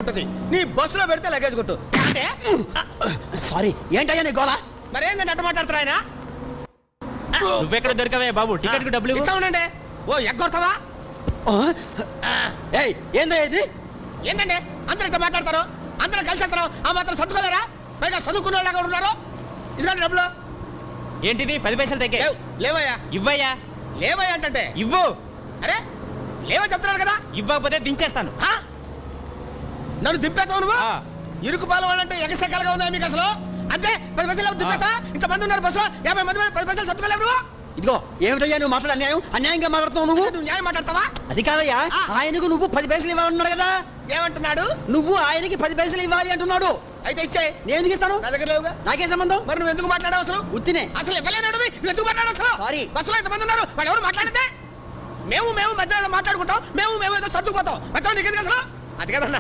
ఉంటది. నీ బస్సులో పెడితే లగేజ్ కొట్టు అంటే సారీ ఏంటయ్యా నీ గోళ? మరేందంటే అట్ట మాట్లాడతారా ఆయన? నువ్వెక్కడ దొరకవే బాబు? టికెట్ కు డబ్బులు ఇవ్వు. ఇట్లా ఉండండి. ఓ ఎగ్గొడతావా? ఏయ్ ఏందయ్యా ఇది? ఏంటండి అందరూ ఇట్లా మాట్లాడతారు? అందరూ కలిసి వెళ్తారు. ఆ మాత్రం చదువుకోలేరా? పైగా చదువుకునే వాళ్ళగా ఉన్నారు. ఇదిగోండి డబ్బులు. ఏంటిది 10 పైసలు తగ్గే? లేవయ్యా ఇవ్వయ్యా. లేవయ్యా అంటే ఇవ్వు. అరే లేవని చెప్తున్నారు కదా. ఇవ్వకపోతే దించేస్తాను. ఆ? నన్ను దింపేస్తావు నువ్వు? ఆ. ఇరుకు పాలవాలంటే ఎగసెక్కలుగా ఉందా మీకు అసలు? అంతే 10 పైసలు దింపేస్తా. ఇంకా మంది ఉన్నారు బస్సులో 50 మంది 10 పైసలు చదువుకోలేవు నువ్వు. ఇదిగో ఏమిటయ్యా నువ్వు మాట్లాడే అన్యాయం? అన్యాయంగా మాట్లాడుతున్నావు నువ్వు. నువ్వు న్యాయం మాట్లాడతావా? అది కాదయ్యా, ఆయనకు నువ్వు 10 పైసలు ఇవ్వాలన్నాడు కదా. ఏమంటున్నాడు? నువ్వు ఆయనకి 10 పైసలు ఇవ్వాలి అంటున్నాడు. అయితే ఇచ్చేయి. నేను ఎందుకు ఇస్తాను? నా దగ్గర లేవుగా. నాకే సంబంధం? మరి నువ్వు ఎందుకు మాట్లాడావు అసలు? ఉత్తినే. అసలు ఇవ్వలేనాడు నువ్వు ఎందుకు మాట్లాడావు అసలు? సారీ. బస్సులో ఎంతమంది ఉన్నారు? వాళ్ళు ఎవరు మాట్లాడితే మేము మధ్యలో మాట్లాడుకుంటాం. మేము ఏదో సర్దుకుపోతాం. మొత్తం నీకు ఎందుకు అసలు? అది కదన్నా